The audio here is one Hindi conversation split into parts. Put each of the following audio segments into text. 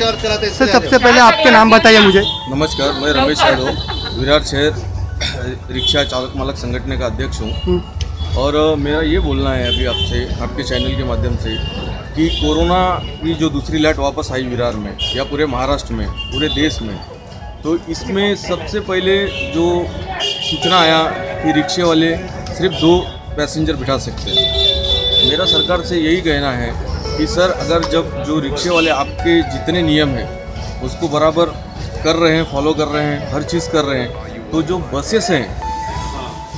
रिक्शा चलाते हैं। सर सबसे पहले आपका नाम बताइए मुझे। नमस्कार, मैं रमेश यादव विरार शहर रिक्शा चालक मालक संगठन का अध्यक्ष हूँ। और मेरा ये बोलना है अभी आपसे, आपके चैनल के माध्यम से, कि कोरोना की जो दूसरी लहर वापस आई विरार में या पूरे महाराष्ट्र में, पूरे देश में, तो इसमें सबसे पहले जो सूचना आया कि रिक्शे वाले सिर्फ 2 पैसेंजर बिठा सकते हैं। मेरा सरकार से यही कहना है कि सर, अगर जब जो रिक्शे वाले आपके जितने नियम हैं उसको बराबर कर रहे हैं, फॉलो कर रहे हैं, हर चीज़ कर रहे हैं, तो जो बसेस हैं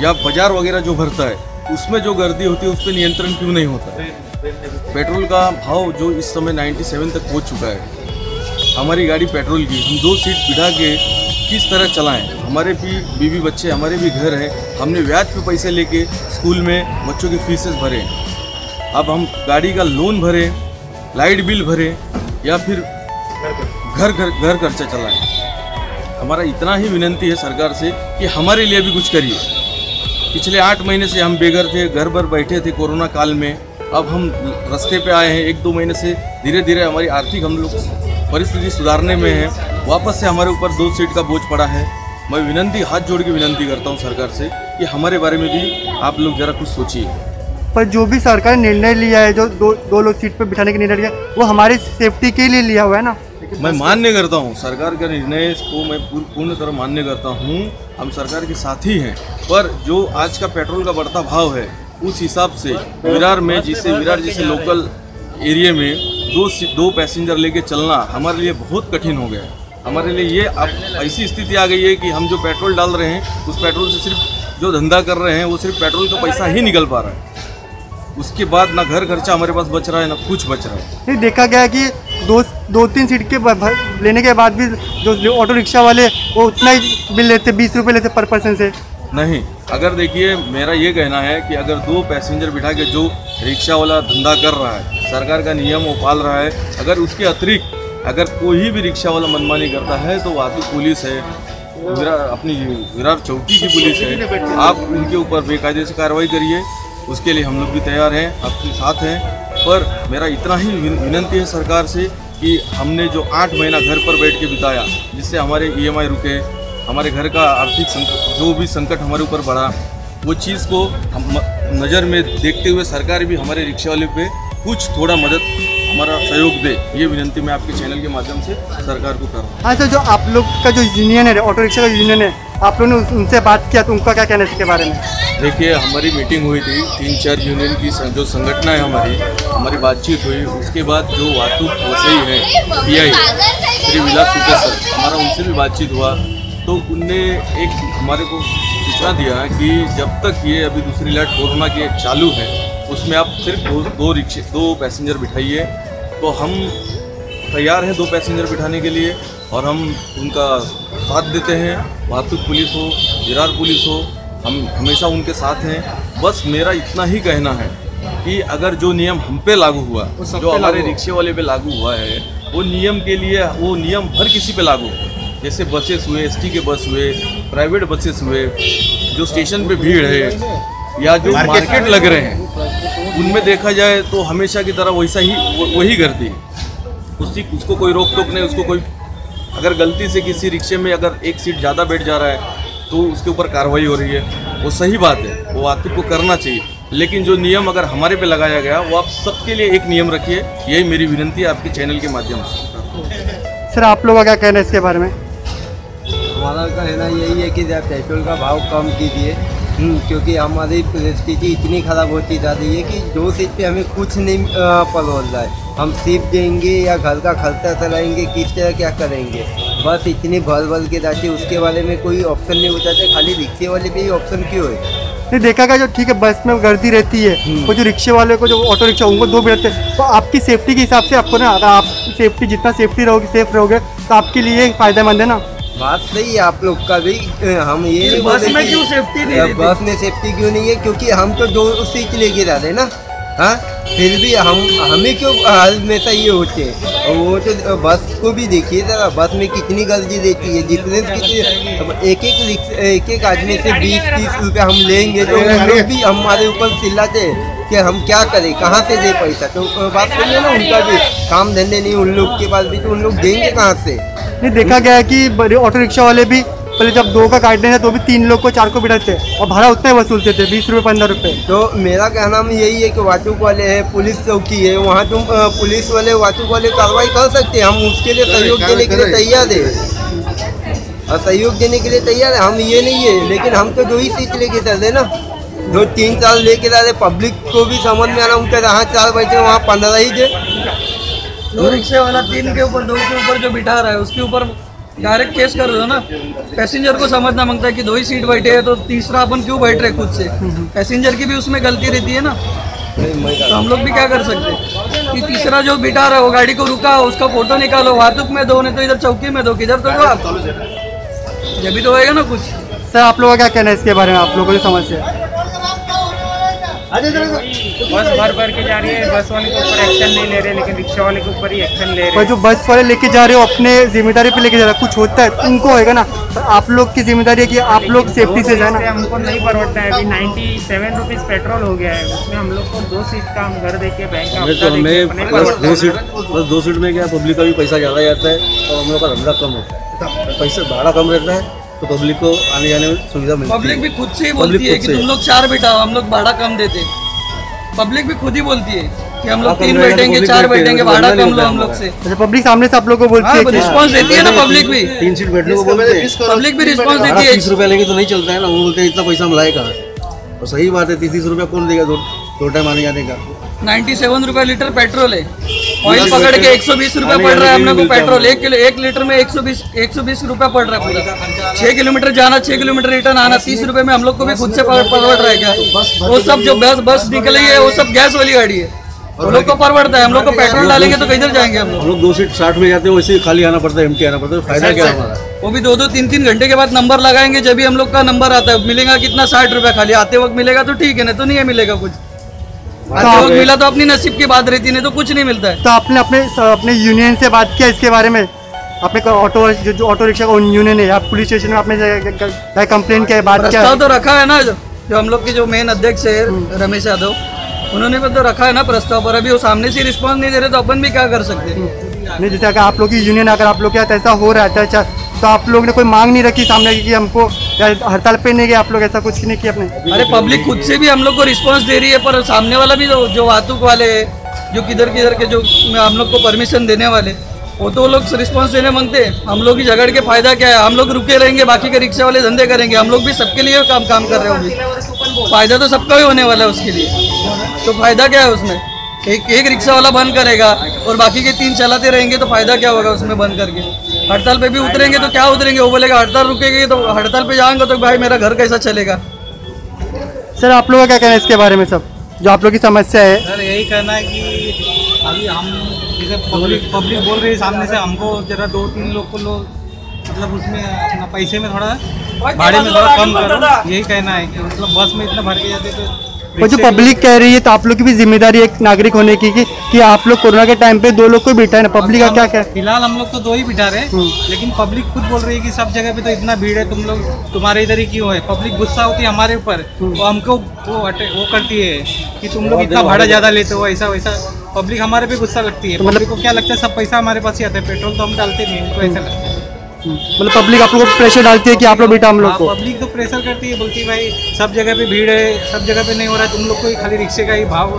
या बाज़ार वगैरह जो भरता है उसमें जो गर्दी होती है उस पर नियंत्रण क्यों नहीं होता है? पेट्रोल का भाव जो इस समय 97 तक पहुंच चुका है, हमारी गाड़ी पेट्रोल की, हम 2 सीट बिठा के किस तरह चलाएं? हमारे भी बीवी बच्चे, हमारे भी घर हैं, हमने ब्याज पे पैसे लेके स्कूल में बच्चों की फीसेस भरे, अब हम गाड़ी का लोन भरें, लाइट बिल भरें या फिर घर खर्चा चलाएं। हमारा इतना ही विनती है सरकार से कि हमारे लिए भी कुछ करिए। पिछले 8 महीने से हम बेघर थे, घर पर बैठे थे कोरोना काल में, अब हम रास्ते पे आए हैं। 1-2 महीने से धीरे धीरे हमारी आर्थिक हम लोग परिस्थिति सुधारने में है, वापस से हमारे ऊपर 2 सीट का बोझ पड़ा है। मैं हाथ जोड़ के विनती करता हूँ सरकार से कि हमारे बारे में भी आप लोग ज़रा कुछ सोचिए। पर जो भी सरकार ने निर्णय लिया है, जो दो लोग सीट पर बिठाने का निर्णय लिया, वो हमारी सेफ्टी के लिए लिया हुआ है ना। मैं मान्य करता हूँ सरकार का निर्णय को, मैं पूर्ण तरह मान्य करता हूँ, हम सरकार के साथ ही हैं। पर जो आज का पेट्रोल का बढ़ता भाव है उस हिसाब से विरार जैसे लोकल एरिया में 2 पैसेंजर लेके चलना हमारे लिए बहुत कठिन हो गया है। हमारे लिए ये अब ऐसी स्थिति आ गई है कि हम जो पेट्रोल डाल रहे हैं उस पेट्रोल से सिर्फ जो धंधा कर रहे हैं वो सिर्फ पेट्रोल का पैसा ही निकल पा रहा है। उसके बाद ना घर खर्चा हमारे पास बच रहा है, ना कुछ बच रहा है। ये देखा गया कि 2-3 सीट के लेने के बाद भी जो ऑटो रिक्शा वाले वो उतना ही बिल लेते, 20 रुपये लेते पर पर्सन से। नहीं, अगर देखिए, मेरा ये कहना है कि अगर 2 पैसेंजर बिठा के जो रिक्शा वाला धंधा कर रहा है, सरकार का नियम वो पाल रहा है, अगर उसके अतिरिक्त अगर कोई भी रिक्शा वाला मनमानी करता है तो वाहतूक पुलिस है, अपनी विरार चौकी की पुलिस है, आप उनके ऊपर बेकायदे से कार्रवाई करिए। उसके लिए हम लोग भी तैयार हैं, आपके साथ हैं। पर मेरा इतना ही विनती है सरकार से कि हमने जो 8 महीना घर पर बैठ के बिताया, जिससे हमारे EMI रुके, हमारे घर का आर्थिक संकट, जो भी संकट हमारे ऊपर बढ़ा, वो चीज़ को हम नज़र में देखते हुए सरकार भी हमारे रिक्शा वाले पे कुछ थोड़ा मदद, हमारा सहयोग दे। ये विनती मैं आपके चैनल के माध्यम से सरकार को कर रहा हूँ। हाँ सर, जो आप लोग का जो यूनियन है, ऑटो रिक्शा का यूनियन है, आप लोगों ने उनसे बात किया तो उनका क्या कहना है इसके बारे में? देखिए, हमारी मीटिंग हुई थी, 3-4 यूनियन की जो संगठन है हमारी बातचीत हुई। उसके बाद जो वाहतूक वसई है PI श्री विलास सुपे सर, हमारा उनसे भी बातचीत हुआ, तो उनने एक हमारे को सूचना दिया कि जब तक ये अभी दूसरी लहर कोरोना की चालू है उसमें आप सिर्फ 2 पैसेंजर बिठाइए। तो हम तैयार हैं 2 पैसेंजर बिठाने के लिए और हम उनका साथ देते हैं। वाहतूक पुलिस हो, विरार पुलिस हो, हम हमेशा उनके साथ हैं। बस मेरा इतना ही कहना है कि अगर जो नियम हम पे लागू हुआ, जो हमारे रिक्शे वाले पे लागू हुआ है, वो नियम के लिए, वो नियम हर किसी पे लागू हो। जैसे बसेस हुए, ST के बस हुए, प्राइवेट बसेस हुए, जो स्टेशन पे भीड़ है या जो मार्केट लग रहे हैं, उनमें देखा जाए तो हमेशा की तरह वही करती है। उसको कोई रोक टोक नहीं। उसको कोई अगर गलती से किसी रिक्शे में अगर 1 सीट ज़्यादा बैठ जा रहा है तो उसके ऊपर कार्रवाई हो रही है, वो सही बात है, वो वाहतूक को करना चाहिए। लेकिन जो नियम अगर हमारे पे लगाया गया, वो आप सबके लिए एक नियम रखिए। यही मेरी विनती है आपके चैनल के माध्यम से। सर, आप लोगों का क्या कहना है इसके बारे में? हमारा कहना यही है कि पेट्रोल का भाव कम कीजिए, क्योंकि हमारी परिस्थिति इतनी ख़राब होती जा रही है कि 2 सीट पे हमें कुछ नहीं परोल रहा है। हम सिर्फ देंगे या घर का खर्चा चलाएंगे, किस तरह क्या करेंगे? बस इतनी भर के जाती है, उसके बारे में कोई ऑप्शन नहीं होता है। खाली रिक्शे वाले पे ही ऑप्शन क्यों है? नहीं, देखा गया जो ठीक है बस में गर्दी रहती है, वो जो रिक्शे वाले को, जो ऑटो रिक्शा, उनको 2 बैठते हैं। तो आपकी सेफ्टी के हिसाब से आपको ना, अगर आप सेफ्टी जितना सेफ्टी रहोगे, सेफ रहोगे, तो आपके लिए फ़ायदेमंद है ना। बात सही है आप लोग का भी। हम ये बस में क्यों सेफ्टी नहीं है? बस में सेफ्टी क्यों नहीं है? क्योंकि हम तो 2 सीट लेके जा रहे हैं ना। हाँ, फिर भी हमें क्यों हमेशा ये होते हैं? वो तो बस को भी देखिए ज़रा, बस में कितनी गर्दी देती है, डिफरेंस कितनी। एक आदमी से 20-30 रुपये हम लेंगे तो हम लोग भी हमारे ऊपर चिल्लाते हैं। कि हम क्या करें, कहाँ से दे पैसा। तो बात सुनिए ना, उनका भी काम धंधे नहीं उन लोग के पास भी, तो उन लोग देंगे कहाँ से। नहीं, देखा गया है कि बड़े ऑटो रिक्शा वाले भी पहले जब 2 का काटने थे तो भी 3 लोग को 4 को बिठाते और भाड़ा उतना ही वसूलते थे, 20 रुपये 15 रुपये। तो मेरा कहना में यही है कि वाटुक वाले हैं, पुलिस चौकी है, वहाँ तुम पुलिस वाले वाटुक वाले कार्रवाई कर सकते हैं। हम उसके लिए सहयोग देने के लिए तैयार है और सहयोग देने के लिए तैयार है। हम ये नहीं है, लेकिन हम तो 2 ही सीट लेके चल रहे ना, 2-3 लेके जा रहे। पब्लिक को भी समझ में आना, उनके जहाँ 4 बैठे वहाँ 15 ही थे। दो रिक्शे वाला 3 के ऊपर 2 के ऊपर जो बिठा रहा है उसके ऊपर डायरेक्ट केस कर दो ना। पैसेंजर को समझना मांगता है कि 2 ही सीट बैठे हैं तो तीसरा अपन क्यों बैठ रहे खुद से। पैसेंजर की भी उसमें गलती रहती है ना, तो हम लोग भी क्या कर सकते हैं कि तीसरा जो बिठा रहा है वो गाड़ी को रुका, उसका फोटो निकालो, वातुक में दो, नहीं तो इधर चौकी में दो, किधर तो दो आप, जब भी तो होएगा ना कुछ। सर आप लोगों का क्या कहना है इसके बारे में, आप लोगों की समस्या है? बस भर के जा रही है, बस वाले के ऊपर एक्शन नहीं ले रहे, लेकिन रिक्शा वाले के ऊपर ही एक्शन ले रहे पर हैं। जो बस वाले लेके जा रहे हो अपने जिम्मेदारी पे लेके जा रहे हो, कुछ होता है तो उनको होएगा ना, पर आप लोग की जिम्मेदारी है कि आप लोग सेफ्टी से जाए ना। हमको नहीं परवड़ता है, अभी 97 रुपीज़ पेट्रोल हो गया है, उसमें हम लोग को 2 सीट का हम घर देके बैंक का हफ्ता देके नहीं परवड़ता है। बस 2 सीट में क्या पब्लिक का भी पैसा ज़्यादा जाता है और हम लोग का धंधा कम होता है, पैसा भाड़ा कम रहता है तो पब्लिक को आने जाने में सुविधा मिलती है। पब्लिक भी खुद से ही बोलती है कि तुम लोग 4 बिठाओ, हम लोग भाड़ा कम देते। पब्लिक भी खुद ही बोलती है कि हम लोग 3 बैठेंगे 4 बैठेंगे, भाड़ा कम लो हम लोग से। अच्छा, पब्लिक सामने से आप लोग को बोलती है कि रिस्पॉन्स देती है ना पब्लिक भी, 3 सीट बैठने को बोलते हैं, पब्लिक भी रिस्पॉन्स भाड़ा देती है। 30 रुपये लेंगे तो नहीं चलता है ना, वो बोलते हैं इतना पैसा हम लाए कहाँ से। और सही बात है, 30 रुपये कौन देगा 2 टाइम आने जाने का। 97 रुपये लीटर पेट्रोल है, ऑयल पकड़ के 120 रुपये पड़ रहा है हम लोग को पेट्रोल। 1 लीटर में 120 रुपये पड़ रहा है पूरा। 6 किलोमीटर जाना, 6 किलोमीटर रिटर्न आना, 30 रुपये में हम लोग को भी खुद से परवड़ रहा है क्या? वो सब जो बस निकली है वो सब गैस वाली गाड़ी है, हम लोग को परवड़ता है। हम लोग को पेट्रोल डालेंगे तो किधर जाएंगे हम लोग? 2 सीट 60 में जाते हैं, वैसे ही खाली आना पड़ता है, एम्प्टी आना पड़ता है, फायदा क्या है हमारा? वो भी 2-2 3-3 घंटे के बाद नंबर लगाएंगे, जब भी हम लोग का नंबर आता है। मिलेगा कितना? 60 रुपये खाली। आते वक्त मिलेगा तो ठीक है, नहीं तो नहीं है मिलेगा कुछ। आते वक्त मिला तो अपनी नसीब की बात रहती, नहीं तो कुछ नहीं मिलता है। तो आपने अपने यूनियन से बात किया इसके बारे में? आपने ऑटो जो ऑटो रिक्शा का यूनियन है, आप पुलिस स्टेशन में आपने कंप्लेन किया है, बात किया? प्रस्ताव तो रखा है ना, जो हम लोग के जो मेन अध्यक्ष है रमेश यादव, उन्होंने भी तो रखा है ना प्रस्ताव पर। अभी वो सामने से रिस्पॉन्स नहीं दे रहे तो अपन भी क्या कर सकते हैं? नहीं, जैसे अगर आप लोग की यूनियन, अगर आप लोग के साथ ऐसा हो रहा है अच्छा, तो आप लोग ने कोई मांग नहीं रखी सामने की कि हमको हड़ताल पे नहीं गए आप लोग, ऐसा कुछ नहीं किया आपने? अरे पब्लिक खुद से भी हम लोग को रिस्पांस दे रही है, पर सामने वाला भी जो वातुक वाले हैं, जो किधर के जो हम लोग को परमिशन देने वाले, वो तो लोग रिस्पांस देने मांगते हैं। हम लोग की झगड़ के फायदा क्या है? हम लोग रुके रहेंगे, बाकी के रिक्शा वाले धंधे करेंगे। हम लोग भी सबके लिए काम कर रहे होंगे, फायदा तो सबका ही होने वाला है उसके लिए। तो फायदा क्या है उसमें? एक रिक्शा वाला बंद करेगा और बाकी के 3 चलाते रहेंगे तो फायदा क्या होगा उसमें बंद करके? हड़ताल पे भी उतरेंगे तो क्या उतरेंगे? वो बोलेगा हड़ताल रुकेगी, तो हड़ताल पे जाएंगे तो भाई मेरा घर कैसा चलेगा? सर आप लोग का क्या कहना है इसके बारे में, सब जो आप लोग की समस्या है? सर यही कहना है कि अभी हम जैसे पब्लिक बोल रही है सामने से, हमको जरा 2-3 लोग को मतलब उसमें अपना पैसे में थोड़ा भाड़े में थोड़ा कम करो, यही कहना है कि मतलब बस में इतना भर के जाते तो। वो जो पब्लिक कह रही है तो आप लोग की भी जिम्मेदारी एक नागरिक होने की कि आप लोग कोरोना के टाइम पे 2 लोग को बिठा है ना, पब्लिक का क्या? फिलहाल हम लोग तो 2 ही बिठा रहे हैं, लेकिन पब्लिक खुद बोल रही है कि सब जगह पे तो इतना भीड़ है, तुम लोग तुम्हारे इधर ही क्यों है? पब्लिक गुस्सा होती है हमारे ऊपर, वो हमको वो करती है कि तुम लोग इतना भाड़ा ज़्यादा लेते हो, ऐसा वैसा। पब्लिक हमारे पे गुस्सा लगती है। पब्लिक को क्या लगता है सब पैसा हमारे पास ही आता है, पेट्रोल तो हम डालते नहीं, उनको ऐसा लगता है। मतलब पब्लिक आप लोग को प्रेशर डालती है कि आप लोग बेटा हम लोग को? पब्लिक तो प्रेशर करती है, बोलती है भाई सब जगह पे भीड़ है, सब जगह पे नहीं हो रहा है, तुम लोग को ही खाली रिक्शे का ही भाव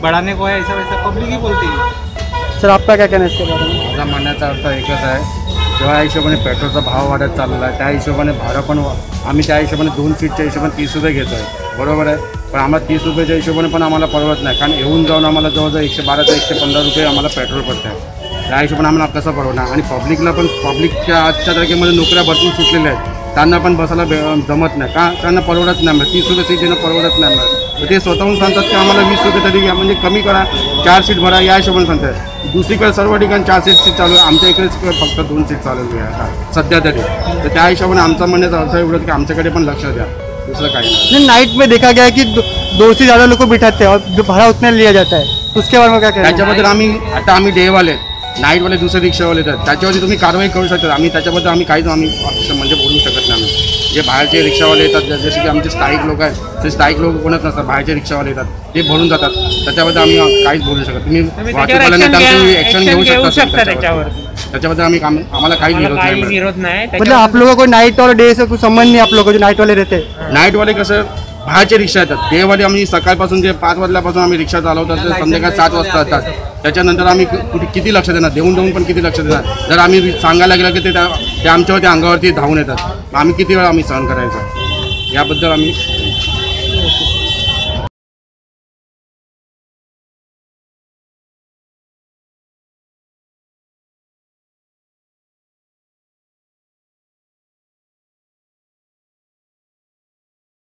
बढ़ाने को है, ऐसा वैसा पब्लिक ही बोलती है। सर आपका क्या कहना है इसके बारे में? माझा म्हणण्याचा अर्थ एकच आहे, जेव्हा हिशोबाने पेट्रोलचा भाव वाढत चालला आहे त्या हिशोबाने भाडं पण आम्ही त्या हिशोबाने 2 सीटच्या हिशोबाने 30 रुपये घेतो आहे, बरोबर आहे. पण आम्हाला 30 रुपयाच्या हिशोबाने पण आम्हाला परवडत नाही, कारण येऊन जाऊन आम्हाला जवळजवळ 112 ते 115 रुपये आम्हाला पेट्रोल पडतं आहे. त्या हिशोबाने आम्हाला कसं परवडणार? आणि पब्लिकच्या आजच्या तारखेमध्ये नोकऱ्या भरपूर सुटलेल्या आहेत, त्यांना पण बसायला जमत नाही, का त्यांना परवडत नाही. 30 रुपये सीट देणं परवडत नाही. तर ते स्वतःहून सांगतात की आम्हाला 20 रुपये तरी घ्या, म्हणजे कमी करा, 4 सीट भरा, या हिशोबाने सांगतात. दुसरीकडे सर्व ठिकाणी 4 सीट चालू आहे, आमच्या इकडेच फक्त 2 सीट चालू आहे सध्या तरी. तर त्या हिशोबाने आमचा म्हणण्याचा अर्थ एवढं की आमच्याकडे पण लक्ष द्या, दूसरा काही नहीं. नाइट में देखा गया है कि 2 से ज़्यादा लोग को बिठाते हैं और जो भाड़ा उतना लिया जाता है, उसके बारे में क्या कहना है? त्याच्याबद्दल आम्ही डे वाले नाईटवाले दुसरे रिक्षावाले येतात त्याच्यावरती तुम्ही कारवाई करू शकता. आम्ही त्याच्याबद्दल आम्ही काहीच म्हणजे बोलू शकत नाही. आम्ही जे बाहेरचे रिक्षावाले येतात जसे की आमचे स्थायिक लोक आहेत ते स्थायिक लोक कोणच नसतात, बाहेरचे रिक्षावाले येतात ते भरून जातात, त्याच्याबद्दल आम्ही काहीच बोलू शकत. तुम्ही वाहतूकवाल्यांना ॲक्शन घेऊ शकता त्याच्याबद्दल आम्हाला काहीच विरोध नाही. मतलब आप लोगों को नाइट और डे से कुछ संबंध नहीं, आप लोगों को जो नाइट वाले रहते हैं. नाईटवाले कसं बाहेरचे रिक्षा येतात, डेवाले आम्ही सकाळपासून जे 5 वाजल्यापासून आम्ही रिक्षा चालवतात ते संध्याकाळी 7 वाजता येतात. त्याच्यानंतर आम्ही कुठे किती लक्ष देणार, देऊन पण किती लक्ष देणार. जर आम्ही सांगायला गेलं की ते आमच्यावरती अंगावरती धावून येतात, आम्ही किती वेळा आम्ही सहन करायचं. याबद्दल आम्ही